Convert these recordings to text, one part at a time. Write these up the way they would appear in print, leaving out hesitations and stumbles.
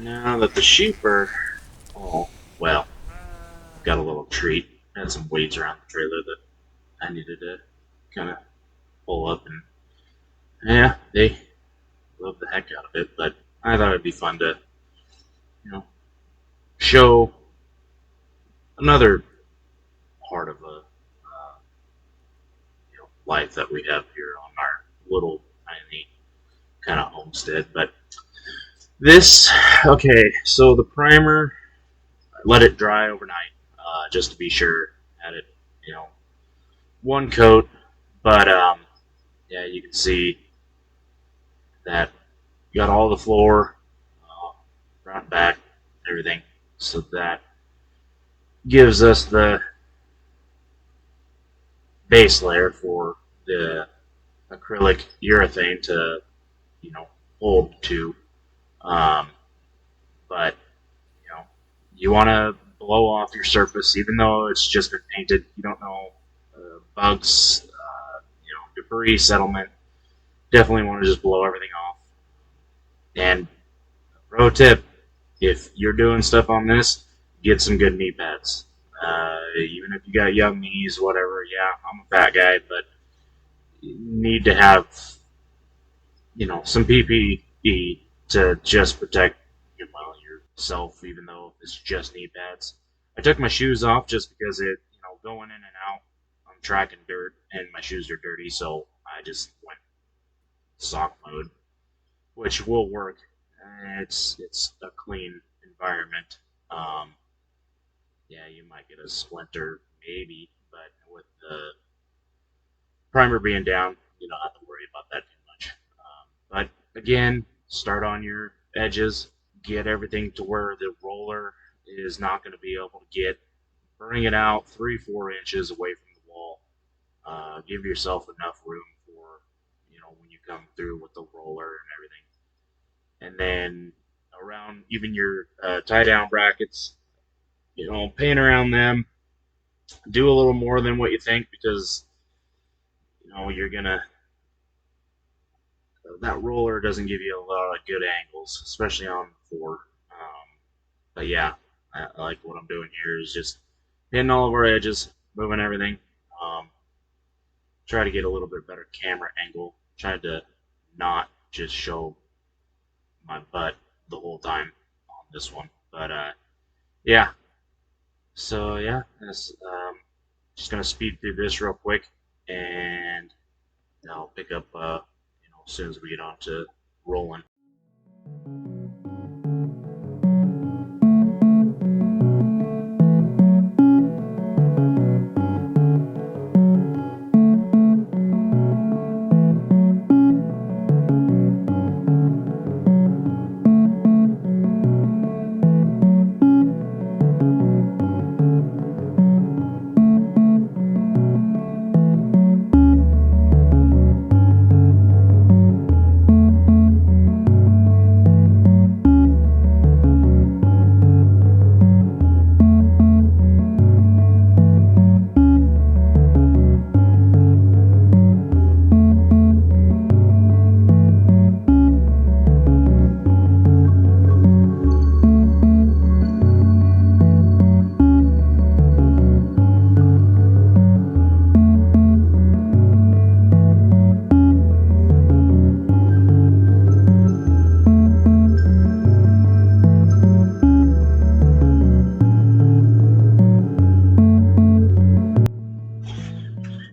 Now that the sheep are all, well, got a little treat. Had some weeds around the trailer that I needed to kind of pull up, and yeah, they love the heck out of it. But I thought it'd be fun to, you know, show another part of a life that we have here on our little tiny kind of homestead. But this, okay, so the primer, let it dry overnight, just to be sure. Had it, you know, one coat, but yeah, you can see that you got all the floor, front, back, everything. So that gives us the base layer for the acrylic urethane to, hold to. Um, but you know, you want to blow off your surface, even though it's just been painted. You don't know bugs, debris, settlement. Definitely want to just blow everything off. And pro tip: if you're doing stuff on this, get some good knee pads. Even if you got young knees, whatever. Yeah, I'm a fat guy, but you need to have some PPE to just protect yourself, even though it's just knee pads. I took my shoes off just because going in and out, I'm tracking dirt and my shoes are dirty, so I just went sock mode, which will work. It's a clean environment. Um, yeah, you might get a splinter maybe, but with the primer being down, you don't have to worry about that too much. But again, start on your edges, get everything to where the roller is not going to be able to get. Bring it out 3-4 inches away from the wall. Give yourself enough room for when you come through with the roller and everything. And then around even your tie down brackets, paint around them. Do a little more than what you think because you're gonna that roller doesn't give you a lot of good angles, especially on 4. But yeah, I like what I'm doing here is just hitting all of our edges, moving everything. Um, Try to get a little bit better camera angle. Tried to not just show my butt the whole time on this one. But yeah, so yeah, just gonna speed through this real quick, and I'll pick up as soon as we get on to rolling.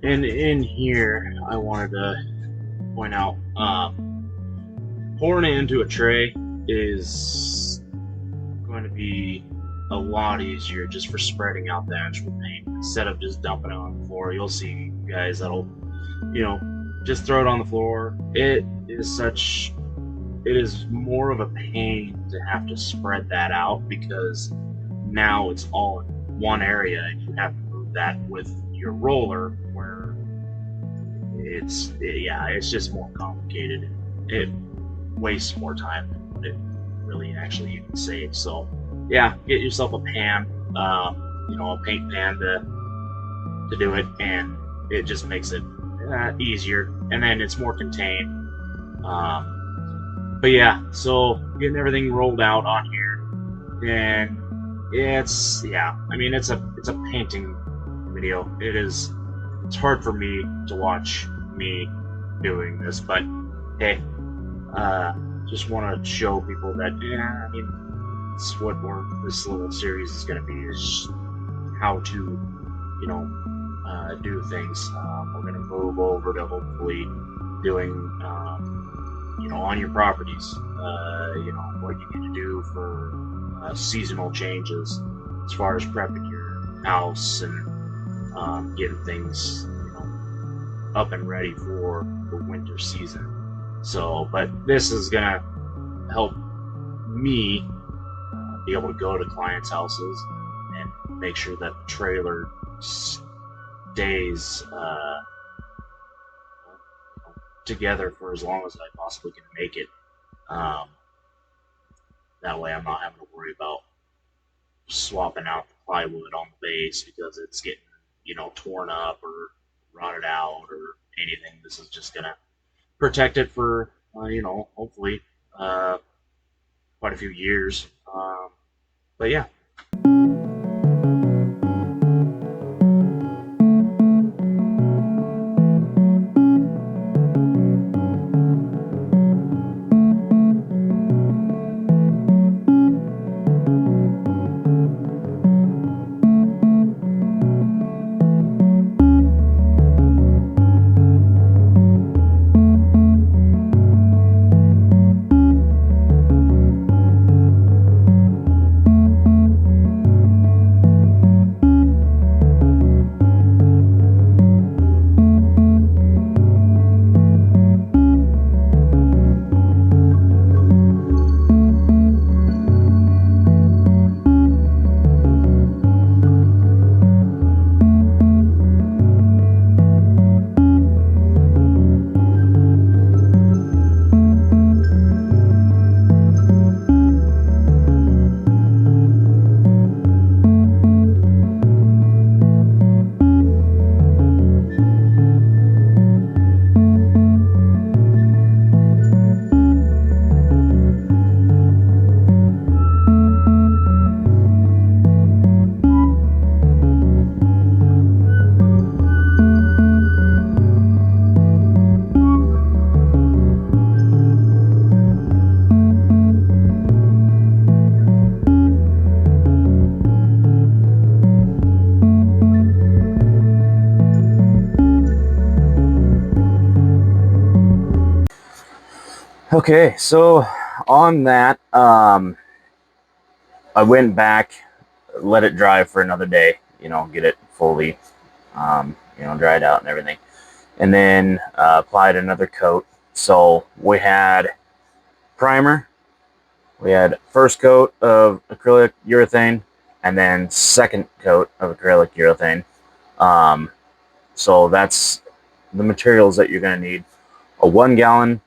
And in here, I wanted to point out pouring it into a tray is going to be a lot easier just for spreading out the actual paint instead of just dumping it on the floor. You'll see guys that'll, just throw it on the floor. It is more of a pain to have to spread that out because now it's all in one area and you have to move that with your roller where it's just more complicated. It wastes more time than what it really actually even saves. So yeah, get yourself a pan, a paint pan to do it, and it just makes it easier, and then it's more contained. But yeah, so getting everything rolled out on here, and yeah. I mean, it's a painting video. It's hard for me to watch me doing this, but hey, uh, just want to show people that yeah, I mean, it's what this little series is going to be, is how to, do things. We're going to move over to hopefully doing, on your properties, what you need to do for seasonal changes as far as prepping your house and getting things, up and ready for the winter season. So, but this is going to help me be able to go to clients' houses and make sure that the trailer stays together for as long as I possibly can make it. Um, that way, I'm not having to worry about swapping out the plywood on the base because it's getting, torn up or rotted out or anything. This is just gonna protect it for, hopefully quite a few years. But yeah. Okay, so on that, I went back, let it dry for another day, get it fully, dried out and everything. And then applied another coat. So we had primer, we had first coat of acrylic urethane, and then second coat of acrylic urethane. So that's the materials that you're going to need. A 1 gallon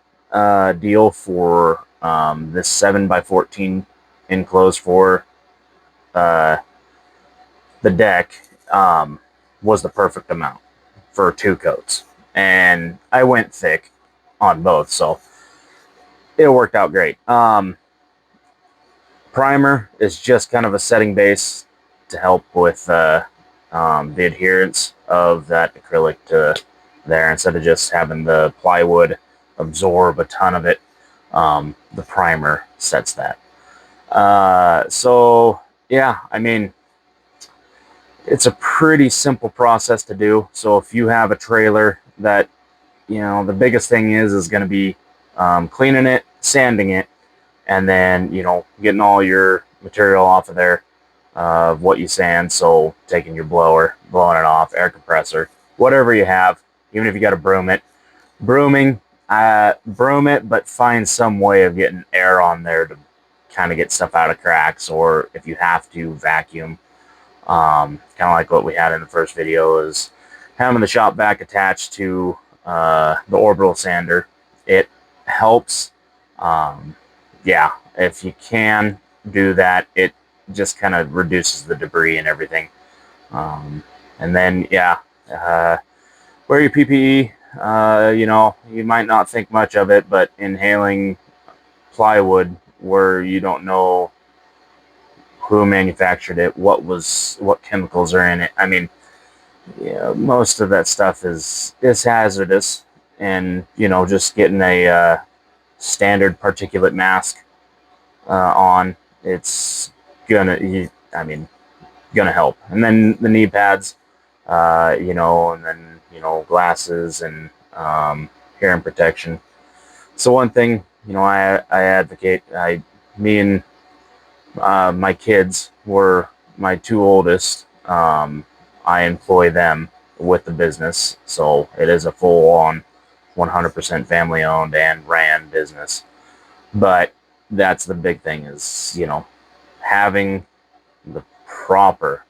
deal for this 7x14 enclosed for the deck was the perfect amount for 2 coats. And I went thick on both, so it worked out great. Primer is just kind of a setting base to help with the adherence of that acrylic to there, instead of just having the plywood absorb a ton of it. The primer sets that. So yeah, I mean, it's a pretty simple process to do. So if you have a trailer that, the biggest thing is going to be cleaning it, sanding it, and then, getting all your material off of there, of what you sand. So taking your blower, blowing it off, air compressor, whatever you have, even if you got to broom it. Broom it, but find some way of getting air on there to kind of get stuff out of cracks, or if you have to, vacuum. Kind of like what we had in the first video, is having the shop vac attached to the orbital sander. It helps. Yeah, if you can do that, it just kind of reduces the debris and everything. And then, yeah, wear your PPE. You might not think much of it, but inhaling plywood where you don't know who manufactured it, what chemicals are in it. I mean, yeah, most of that stuff is hazardous, and just getting a standard particulate mask on, it's I mean, gonna help. And then the knee pads, and then glasses and hearing protection. So one thing, I advocate. Me and my kids were my two oldest. I employ them with the business, so it is a full-on 100% family-owned and ran business. But that's the big thing is, having the proper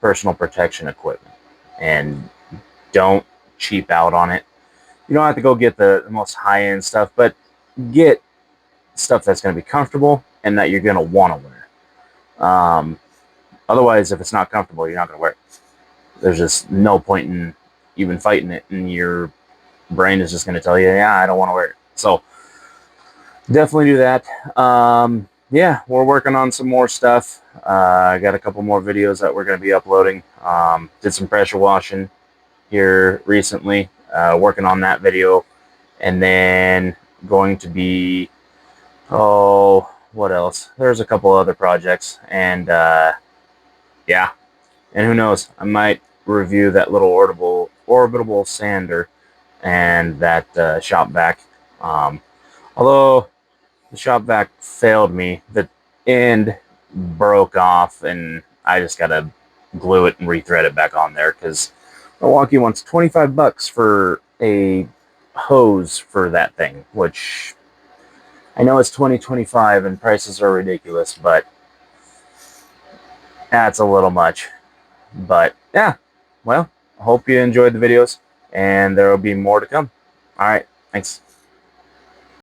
personal protection equipment, and don't cheap out on it. You don't have to go get the most high-end stuff, but get stuff that's going to be comfortable and that you're going to want to wear. Otherwise, if it's not comfortable, you're not going to wear it. There's just no point in even fighting it, and your brain is just going to tell you, yeah, I don't want to wear it. So definitely do that. Yeah, we're working on some more stuff. I got a couple more videos that we're going to be uploading. Did some pressure washing here recently, working on that video, and then going to be, what else? There's a couple other projects, and yeah, and who knows, I might review that little orbitable sander and that shop vac. Although the shop vac failed me, the end broke off, and I just gotta glue it and rethread it back on there because Milwaukee wants $25 for a hose for that thing, which I know it's 2025 and prices are ridiculous, but that's a little much. But yeah, well, I hope you enjoyed the videos, and there will be more to come. All right, thanks.